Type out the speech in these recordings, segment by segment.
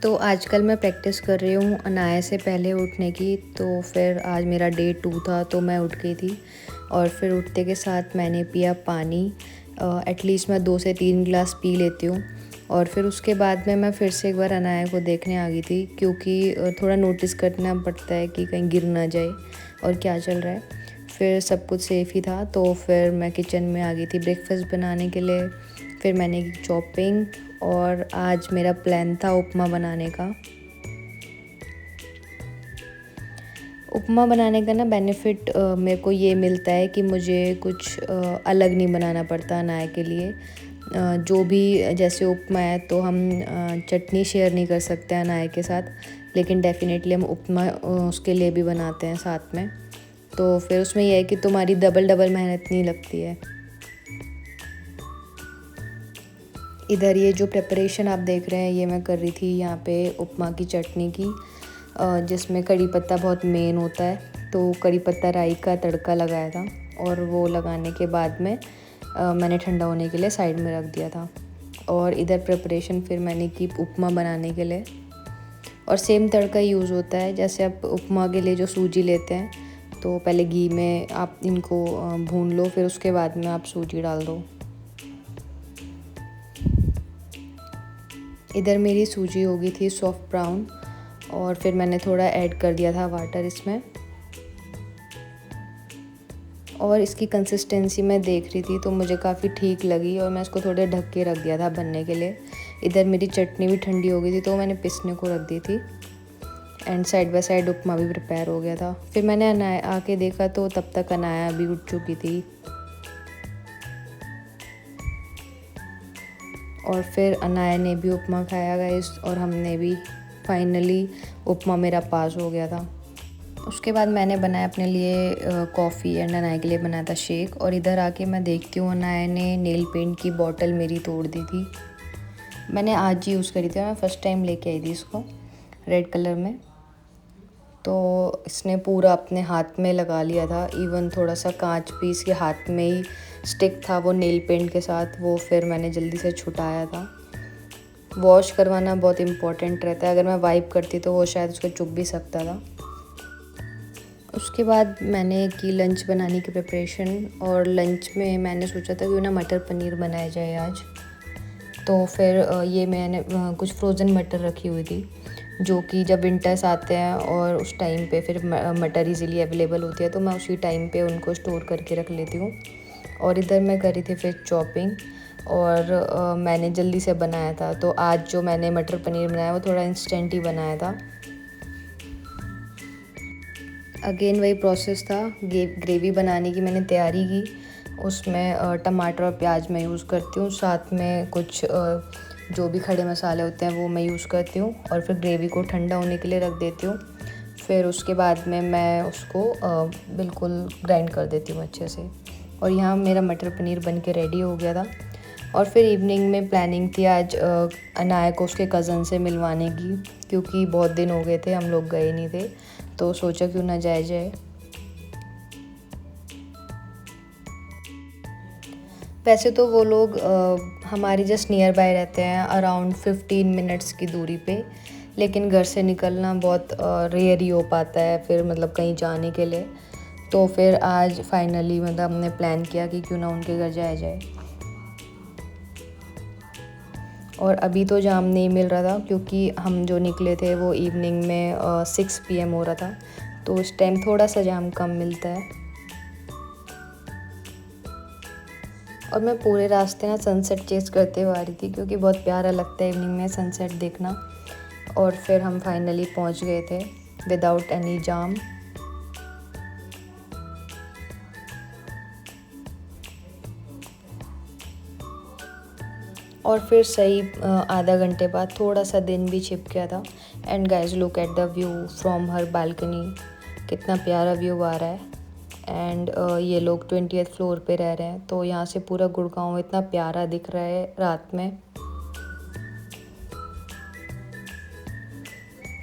तो आजकल मैं प्रैक्टिस कर रही हूँ अनाया से पहले उठने की। तो फिर आज मेरा डे 2 था तो मैं उठ गई थी और फिर उठते के साथ मैंने पिया पानी। एटलीस्ट मैं 2 से 3 गिलास पी लेती हूँ। और फिर उसके बाद में मैं फिर से एक बार अनाया को देखने आ गई थी, क्योंकि थोड़ा नोटिस करना पड़ता है कि कहीं गिर ना जाए और क्या चल रहा है। फिर सब कुछ सेफ़ ही था, तो फिर मैं किचन में आ गई थी ब्रेकफास्ट बनाने के लिए। फिर मैंने की चॉपिंग और आज मेरा प्लान था उपमा बनाने का। उपमा बनाने का ना बेनिफ़िट मेरे को ये मिलता है कि मुझे कुछ अलग नहीं बनाना पड़ता अनाया के लिए। जो भी जैसे उपमा है तो हम चटनी शेयर नहीं कर सकते अनाया के साथ, लेकिन डेफ़िनेटली हम उपमा उसके लिए भी बनाते हैं साथ में। तो फिर उसमें यह है कि तुम्हारी डबल मेहनत नहीं लगती है। इधर ये जो प्रिपरेशन आप देख रहे हैं ये मैं कर रही थी यहाँ पे उपमा की चटनी की, जिसमें कड़ी पत्ता बहुत मेन होता है। तो कड़ी पत्ता राई का तड़का लगाया था और वो लगाने के बाद में मैंने ठंडा होने के लिए साइड में रख दिया था। और इधर प्रिपरेशन फिर मैंने की उपमा बनाने के लिए, और सेम तड़का यूज़ होता है जैसे आप उपमा के लिए जो सूजी लेते हैं। तो पहले घी में आप इनको भून लो, फिर उसके बाद में आप सूजी डाल दो। इधर मेरी सूजी हो गई थी सॉफ्ट ब्राउन और फिर मैंने थोड़ा ऐड कर दिया था वाटर इसमें। और इसकी कंसिस्टेंसी मैं देख रही थी तो मुझे काफ़ी ठीक लगी और मैं इसको थोड़े ढक के रख दिया था बनने के लिए। इधर मेरी चटनी भी ठंडी हो गई थी तो मैंने पिसने को रख दी थी। एंड साइड बाय साइड उपमा भी प्रिपेयर हो गया था। फिर मैंने अनाया आके देखा तो तब तक अनाया भी उठ चुकी थी। और फिर अनाया ने भी उपमा खाया गाइस, और हमने भी फाइनली उपमा मेरा पास हो गया था। उसके बाद मैंने बनाया अपने लिए कॉफ़ी एंड अनाया के लिए बनाया था शेक। और इधर आके मैं देखती हूँ अनाया ने नेल पेंट की बॉटल मेरी तोड़ दी थी। मैंने आज ही यूज़ करी थी, मैं फ़र्स्ट टाइम लेके आई थी इसको रेड कलर में। तो इसने पूरा अपने हाथ में लगा लिया था, इवन थोड़ा सा कांच भी इसके हाथ में ही स्टिक था वो नेल पेंट के साथ। वो फिर मैंने जल्दी से छुटाया था। वॉश करवाना बहुत इम्पोर्टेंट रहता है, अगर मैं वाइप करती तो वो शायद उसको चुभ भी सकता था। उसके बाद मैंने की लंच बनाने की प्रिपरेशन, और लंच में मैंने सोचा था क्यों ना मटर पनीर बनाया जाए आज। तो फिर ये मैंने कुछ फ्रोज़न मटर रखी हुई थी, जो कि जब विंटर्स आते हैं और उस टाइम पे फिर मटर इजीली अवेलेबल होती है तो मैं उसी टाइम पे उनको स्टोर करके रख लेती हूँ। और इधर मैं करी थी फिर चॉपिंग, और मैंने जल्दी से बनाया था। तो आज जो मैंने मटर पनीर बनाया वो थोड़ा इंस्टेंट ही बनाया था। अगेन वही प्रोसेस था, ग्रेवी बनाने की मैंने तैयारी की। उसमें टमाटर और प्याज मैं यूज़ करती हूँ, साथ में कुछ जो भी खड़े मसाले होते हैं वो मैं यूज़ करती हूँ। और फिर ग्रेवी को ठंडा होने के लिए रख देती हूँ। फिर उसके बाद में मैं उसको बिल्कुल ग्राइंड कर देती हूँ अच्छे से। और यहाँ मेरा मटर पनीर बन के रेडी हो गया था। और फिर इवनिंग में प्लानिंग थी आज अनाया को उसके कज़न से मिलवाने की, क्योंकि बहुत दिन हो गए थे हम लोग गए नहीं थे, तो सोचा क्यों ना जाया जाए। वैसे तो वो लोग हमारे जस्ट नियर बाय रहते हैं, अराउंड 15 मिनट्स की दूरी पे, लेकिन घर से निकलना बहुत रेयर ही हो पाता है फिर मतलब कहीं जाने के लिए। तो फिर आज फाइनली मतलब हमने प्लान किया कि क्यों ना उनके घर जाया जाए। और अभी तो जाम नहीं मिल रहा था, क्योंकि हम जो निकले थे वो इवनिंग में 6 PM हो रहा था, तो उस टाइम थोड़ा सा जाम कम मिलता है। और मैं पूरे रास्ते ना सनसेट चेज़ करते हुए आ रही थी, क्योंकि बहुत प्यारा लगता है इवनिंग में सनसेट देखना। और फिर हम फाइनली पहुंच गए थे विदाउट एनी जाम। और फिर सही आधा घंटे बाद थोड़ा सा दिन भी छिप गया था। And guys look at the view from her balcony, कितना प्यारा व्यू आ रहा है। एंड ये लोग 20th फ्लोर पे रह रहे हैं, तो यहाँ से पूरा गुड़गांव इतना प्यारा दिख रहा है रात में।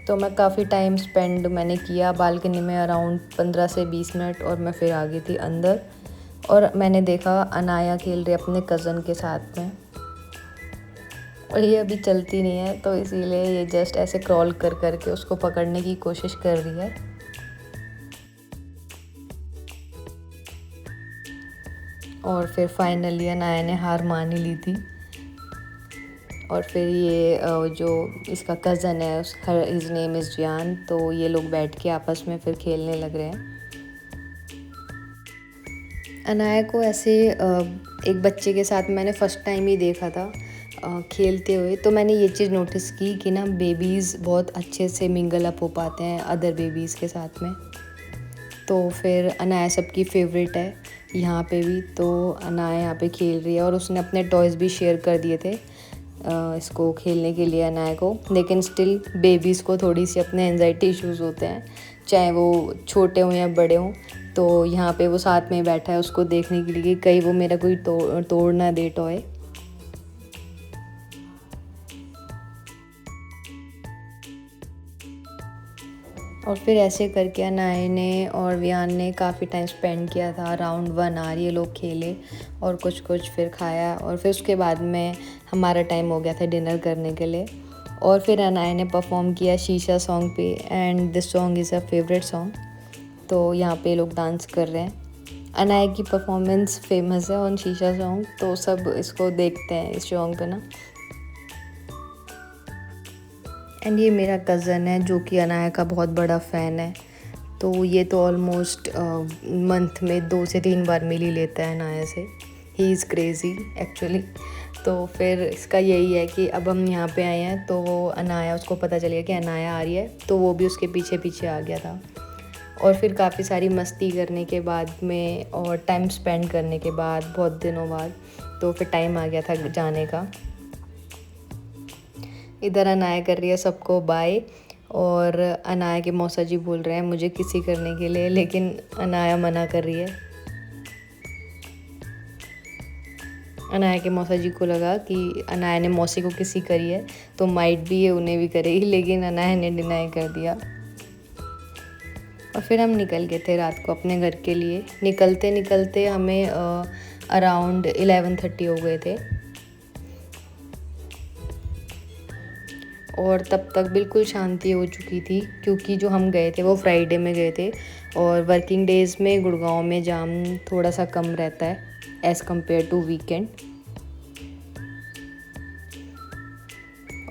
तो मैं काफ़ी टाइम स्पेंड मैंने किया बालकनी में, अराउंड 15 से 20 मिनट, और मैं फिर आ गई थी अंदर। और मैंने देखा अनाया खेल रही अपने कज़न के साथ में। और ये अभी चलती नहीं है, तो इसीलिए ये जस्ट ऐसे क्रॉल कर करके उसको पकड़ने की कोशिश कर रही है। और फिर फाइनली अनाया ने हार मान ही ली थी। और फिर ये जो इसका कज़न है हिज नेम इज़ जियान, तो ये लोग बैठ के आपस में फिर खेलने लग रहे हैं। अनाया को ऐसे एक बच्चे के साथ मैंने फ़र्स्ट टाइम ही देखा था खेलते हुए, तो मैंने ये चीज़ नोटिस की कि ना बेबीज़ बहुत अच्छे से मिंगल अप हो पाते हैं अदर बेबीज़ के साथ में। तो फिर अनाया सबकी फेवरेट है यहाँ पे भी, तो अनाया यहाँ पे खेल रही है और उसने अपने टॉयज़ भी शेयर कर दिए थे इसको खेलने के लिए अनाया को। लेकिन स्टिल बेबीज़ को थोड़ी सी अपने एंजाइटी इश्यूज़ होते हैं, चाहे वो छोटे हों या बड़े हों। तो यहाँ पे वो साथ में बैठा है उसको देखने के लिए कि कहीं वो मेरा कोई तोड़ ना दे टॉय। और फिर ऐसे करके अनाया ने और वियान ने काफ़ी टाइम स्पेंड किया था, अराउंड 1 आवर ये लोग खेले और कुछ फिर खाया। और फिर उसके बाद में हमारा टाइम हो गया था डिनर करने के लिए। और फिर अनाया ने परफॉर्म किया शीशा सॉन्ग पे, and this song is a favourite song. तो यहाँ पे लोग डांस कर रहे हैं। अनाया की परफॉर्मेंस फेमस है ऑन शीशा सॉन्ग, तो सब इसको देखते हैं इस सॉन्ग पे ना। एंड ये मेरा कज़न है जो कि अनाया का बहुत बड़ा फ़ैन है, तो ये तो ऑलमोस्ट मंथ में 2 से 3 बार मिल ही लेता है अनाया से। He is crazy actually. तो फिर इसका यही है कि अब हम यहाँ पे आए हैं, तो वो अनाया, उसको पता चल गया कि अनाया आ रही है, तो वो भी उसके पीछे पीछे आ गया था। और फिर काफ़ी सारी मस्ती करने के बाद में और टाइम स्पेंड करने के बाद बहुत दिनों बाद, तो फिर टाइम आ गया था जाने का। इधर अनाया कर रही है सबको बाय, और अनाया के मौसा जी बोल रहे हैं मुझे किसी करने के लिए, लेकिन अनाया मना कर रही है। अनाया के मौसा जी को लगा कि अनाया ने मौसी को किसी करी है, तो माइट भी ये उन्हें भी करेगी, लेकिन अनाया ने डिनाई कर दिया। और फिर हम निकल गए थे रात को अपने घर के लिए। निकलते निकलते हमें अराउंड 11:30 हो गए थे, और तब तक बिल्कुल शांति हो चुकी थी, क्योंकि जो हम गए थे वो फ्राइडे में गए थे, और वर्किंग डेज़ में गुड़गांव में जाम थोड़ा सा कम रहता है एज़ कम्पेयर टू वीकेंड।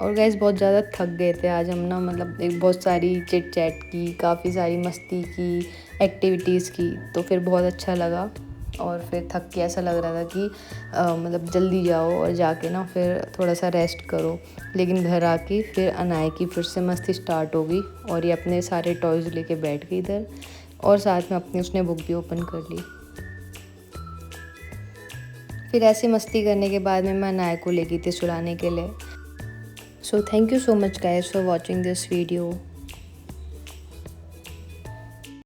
और गाइस बहुत ज़्यादा थक गए थे आज हम ना, मतलब एक बहुत सारी चिट चैट की, काफ़ी सारी मस्ती की, एक्टिविटीज़ की, तो फिर बहुत अच्छा लगा। और फिर थक के ऐसा लग रहा था कि मतलब जल्दी जाओ और जाके ना फिर थोड़ा सा रेस्ट करो। लेकिन घर आके फिर अनाया की फिर से मस्ती स्टार्ट हो गई, और ये अपने सारे टॉयज़ लेके बैठ गई इधर, और साथ में अपनी उसने बुक भी ओपन कर ली। फिर ऐसी मस्ती करने के बाद में मैं अनाया को ले गई थी सुलाने के लिए। So thank you so much guys for watching this video.